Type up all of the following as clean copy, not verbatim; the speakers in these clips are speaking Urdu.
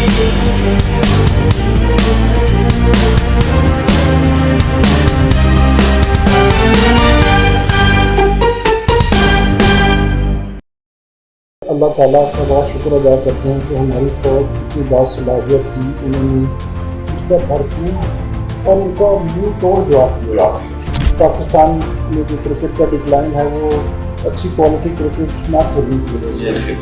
اللہ تعالیٰ کا بہت شکر ادا کرتے ہیں کہ ہماری فوج کی باصلاحیت تھی، انہوں نے اس کا بھرپور اور ان کا منہ توڑ جواب دیا۔ پاکستان میں جو کرکٹ کا ڈکلائن ہے وہ اچھی کوالٹی کرکٹ نہ کھیلنے کی وجہ سے،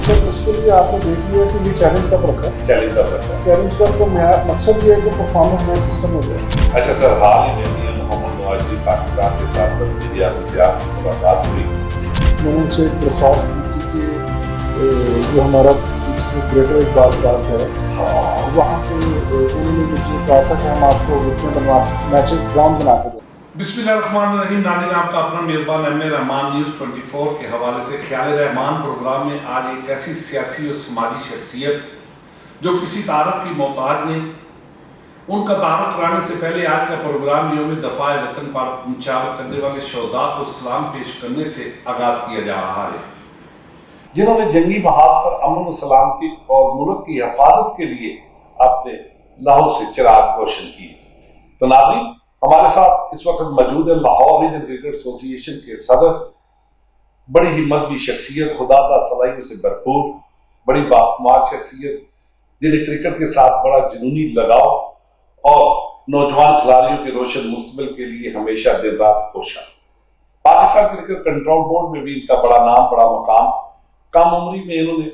سر اس کے لیے آپ نے دیکھ لیا کہ یہ چیلنج کب رکھا، چیلنج کا مقصد یہ ہے کہ پرفارمنس میں سسٹم ہو جائے۔ اچھا سر، حال ہی میں محمد نواز شریف پاکستان کے ساتھ میڈیا سے آپ کی ملاقات ہوئی، میں نے ان سے ایک درخواست کی تھی کہ جو ہمارا گریٹر اقبال ہے وہاں پہ انہوں نے مجھے کہا تھا کہ ہم آپ کو میچز گراؤنڈ بنا کے دیں۔ بسم اللہ الرحمن الرحیم۔ ناظرین، آپ کا اپنا میزبان ایم اے رحمان نیوز 24 کے حوالے سے خیال رحمان پروگرام میں آج ایک ایسی سیاسی اور سماجی شخصیت جو کسی تعارف کی محتاج نہیں، ان کا تعارف کرانے سے پہلے آج کا پروگرام یوم دفاع وطن پر نچھاور کرنے والے شہداء کو سلام پیش کرنے سے آغاز کیا جا رہا ہے، جنہوں نے جنگی محاذ پر امن و سلامتی اور ملک کی حفاظت کے لیے اپنے لہو سے چراغ روشن کیے۔ تو ناظرین، ہمارے ساتھ اس وقت موجود ہے لاہور ریجن کرکٹ ایسوسی ایشن کے صدر، بڑی ہی مذہبی شخصیت، خدا داد صلاحیتوں سے بھرپور، بڑی باکمال شخصیت، جنہیں کرکٹ کے ساتھ بڑا جنونی لگاؤ اور نوجوان کھلاڑیوں کے روشن مستقبل کے لیے ہمیشہ دن رات کوشاں۔ پاکستان کرکٹ کنٹرول بورڈ میں بھی ان کا بڑا نام، بڑا مقام، کم عمری میں انہوں نے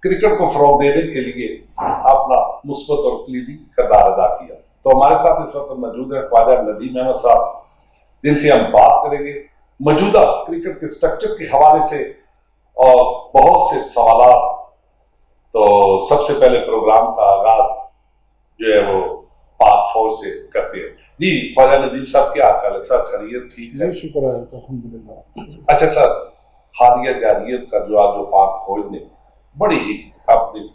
کرکٹ کو فروغ دینے کے لیے اپنا مثبت اور کلیدی کردار ادا کیا۔ تو ہمارے ساتھ اس وقت موجود ہے خواجہ ندیم احمد صاحب، جن سے ہم بات کریں گے موجودہ کرکٹ کے سٹرکچر کے حوالے سے اور بہت سے سوالات۔ تو سب سے پہلے پروگرام کا آغاز جو ہے وہ پاک فوج سے کرتے ہیں۔ جی خواجہ ندیم صاحب، کیا حال ہے سر؟ خیریت ٹھیک ہے؟ شکر ہے الحمدللہ۔ اچھا سر، حالیہ جارحیت کا جو آج پاک فوج نے بڑی ہی اپنی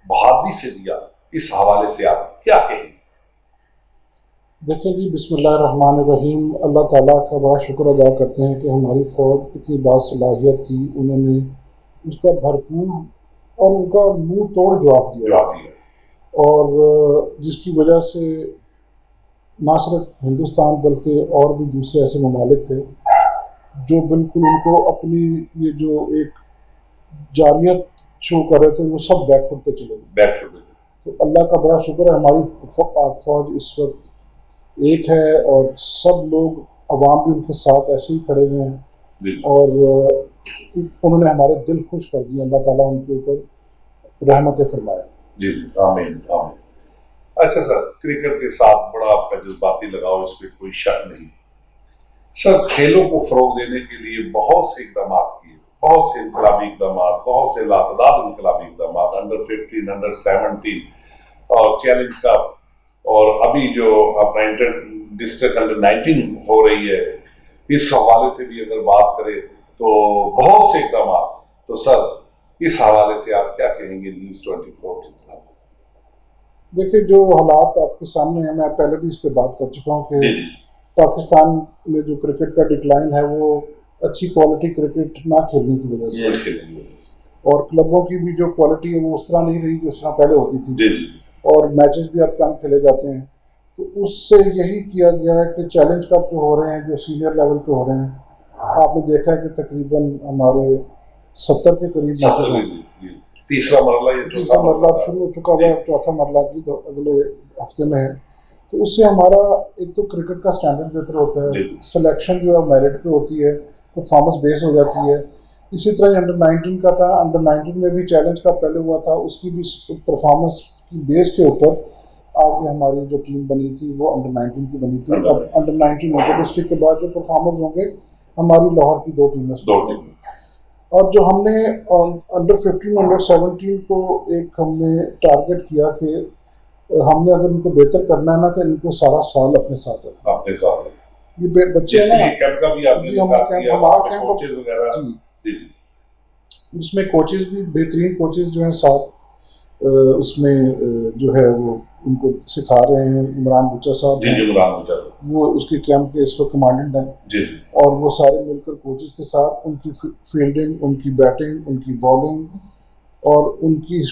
بہادری سے دیا، اس حوالے سے آپ کیا کہیں؟ دیکھیں جی، بسم اللہ الرحمن الرحیم، اللہ تعالیٰ کا بڑا شکر ادا کرتے ہیں کہ ہماری فوج اتنی باصلاحیت تھی، انہوں نے اس کا بھرپور اور ان کا منہ توڑ جواب دیا، اور جس کی وجہ سے نہ صرف ہندوستان بلکہ اور بھی دوسرے ایسے ممالک تھے جو بالکل ان کو اپنی یہ جو ایک جارحیت شو کر رہے تھے وہ سب بیک فٹ پہ چلے گئے۔ تو اللہ کا بڑا شکر ہے، ہماری پاک فوج اس وقت ایک ہے اور سب لوگ عوام بھی ان کے ساتھ ایسے ہی کھڑے ہوئے ہیں، اور انہوں نے ہمارے دل خوش کر دیے۔ اللہ تعالیٰ ان کے اوپر رحمت فرمائے۔ جی آمین آمین۔ اچھا سر، کرکٹ کے ساتھ بڑا آپ کا جذباتی لگاؤ، اس پہ کوئی شک نہیں۔ سر، کھیلوں کو فروغ دینے کے لیے بہت سے اقدامات کیے، بہت سے انقلابی اقدامات، بہت سے لاتعداد انقلابی اقدامات، انڈر 15، انڈر 17 اور چیلنج کپ، اور ابھی جو اپنا انٹر ڈسٹرکٹ انڈر 19 ہو رہی ہے، اس حوالے سے بھی اگر بات کریں تو بہت سے اقدامات۔ تو سر، اس حوالے سے آپ کیا کہیں گے نیوز 24 کے خلاف؟ دیکھیں، جو حالات آپ کے سامنے ہیں، میں پہلے بھی اس پہ بات کر چکا ہوں کہ پاکستان میں جو کرکٹ کا ڈکلائن ہے وہ اچھی کوالٹی کرکٹ نہ کھیلنے کی وجہ سے، اور کلبوں کی بھی جو کوالٹی ہے وہ اس طرح نہیں رہی جس طرح پہلے ہوتی تھی، اور میچز بھی اب کم کھیلے جاتے ہیں۔ تو اس سے یہی کیا گیا ہے کہ چیلنج کپ جو ہو رہے ہیں، جو سینئر لیول پہ ہو رہے ہیں، آپ نے دیکھا ہے کہ تقریباً ہمارے 70 کے قریب میچز ہیں۔ تیسرا مرحلہ اب شروع ہو چکا ہوا ہے، چوتھا مرحلہ بھی تو اگلے ہفتے میں ہے۔ تو اس سے ہمارا ایک تو کرکٹ کا سٹینڈرڈ بہتر ہوتا ہے، سلیکشن جو ہے میرٹ پہ ہوتی ہے، پرفارمنس بیس ہو جاتی ہے۔ اسی طرح انڈر 19 کا تھا، انڈر 19 میں بھی چیلنج کا پہلے ہوا تھا، اس کی بھی پرفارمنس کی بیس کے اوپر آگے ہماری جو ٹیم بنی تھی وہ انڈر 19 کی بنی تھی۔ اب انڈر 19 انٹر ڈسٹرکٹ کے بعد جو پرفارمنس ہوں گے ہماری لاہور کی 2 ٹیمیں، اور جو ہم نے انڈر 15 انڈر 17 کو ایک ہم نے ٹارگٹ کیا کہ ہم نے اگر ان کو بہتر کرنا ہے نا تو ان کو سارا سال اپنے ساتھ رکھنا۔ یہ بچے ہیں نا، ہمارا کیمپ، اس میں کوچز بھی بہترین کوچز جو ہیں ساتھ اس میں جو ہے وہ ان کو سکھا رہے ہیں۔ عمران بچہ صاحب وہ اس کے کیمپ کے اس وقت کمانڈنٹ ہیں، اور وہ سارے مل کر کوچز کے ساتھ ان کی فیلڈنگ، ان کی بیٹنگ، ان کی بالنگ اور ان کی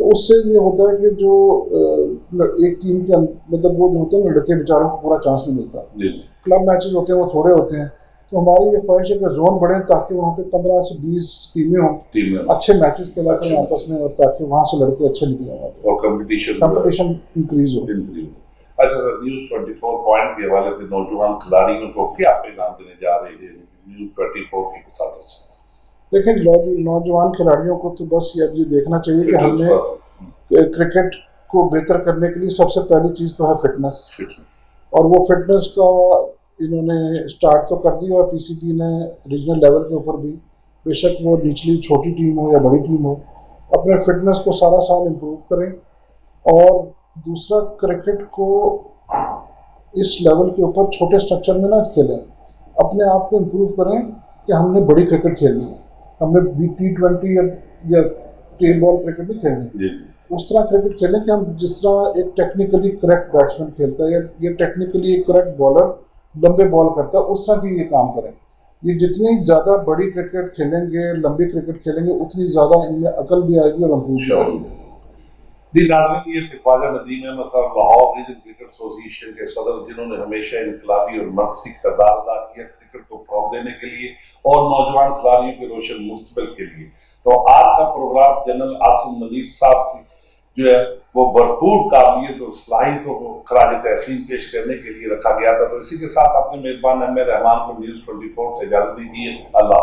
تو اس سے یہ ہوتا ہے کہ جو ایک ٹیم کے مطلب وہ جو ہوتے ہیں لڑکے بیچاروں کو پورا چانس نہیں ملتا. کلب میچز ہوتے ہیں وہ تھوڑے ہوتے ہیں, تو ہماری یہ خواہش ہے کہ زون بڑھیں تاکہ وہاں پہ 15 سے 20 ٹیمیں ہوں, اچھے میچز کھیلا کریں آپس میں, اور تاکہ وہاں سے لڑکے اچھے نکلیں اور کمپٹیشن انکریز ہو. اچھا سر, نیوز 24 پوائنٹ کے حوالے سے نوجوان کھلاڑیوں کو کیا پیغام دینے جا رہے ہیں نیوز 24 کی وساطت سے؟ دیکھیں, نوجوان کھلاڑیوں کو تو بس اب یہ دیکھنا چاہیے کہ ہم نے کرکٹ کو بہتر کرنے کے لیے سب سے پہلی چیز تو ہے فٹنس, اور وہ فٹنس کا انہوں نے اسٹارٹ تو کر دی, اور پی سی بی نے ریجنل لیول کے اوپر بھی, بے شک وہ نچلی چھوٹی ٹیم ہو یا بڑی ٹیم ہو, اپنے فٹنس کو سارا سال امپروو کریں. اور دوسرا, کرکٹ کو اس لیول کے اوپر چھوٹے اسٹرکچر میں نہ کھیلیں, اپنے آپ کو امپروو کریں کہ ہم نے بڑی کرکٹ کھیلنی ہے, ہم نے T20 یا ٹیل بال کرکٹ نہیں کھیلنی. اس طرح کرکٹ کھیلیں کہ ہم جس طرح ایک ٹیکنیکلی کریکٹ بیٹسمین کھیلتا ہے یا ٹیکنیکلی ایک کریکٹ بالر لمبے بال کرتا ہے, اس طرح کی یہ کام کریں. یہ جتنی زیادہ بڑی کرکٹ کھیلیں گے, لمبی کرکٹ کھیلیں گے, اتنی زیادہ ان میں عقل بھی آئے گی اور امپروو بھی ہوگی. جی ناظرین, یہ تھے خواجہ ندیم احمد صاحب, لاہور ریجن کرکٹ ایسوسی ایشن کے صدر, جنہوں نے ہمیشہ انقلابی اور مرکزی کردار ادا کیا کرکٹ کو فروغ دینے کے لیے اور نوجوان کھلاڑیوں کے روشن مستقبل کے لیے. تو آج کا پروگرام جنرل عاصم منیر صاحب کی جو ہے وہ بھرپور قابلیت اور صلاحیتوں کو خراج تحسین پیش کرنے کے لیے رکھا گیا تھا. تو اسی کے ساتھ اپنے میزبان احمد رحمان کو نیوز 24 سے اجازت دیجیے. اللہ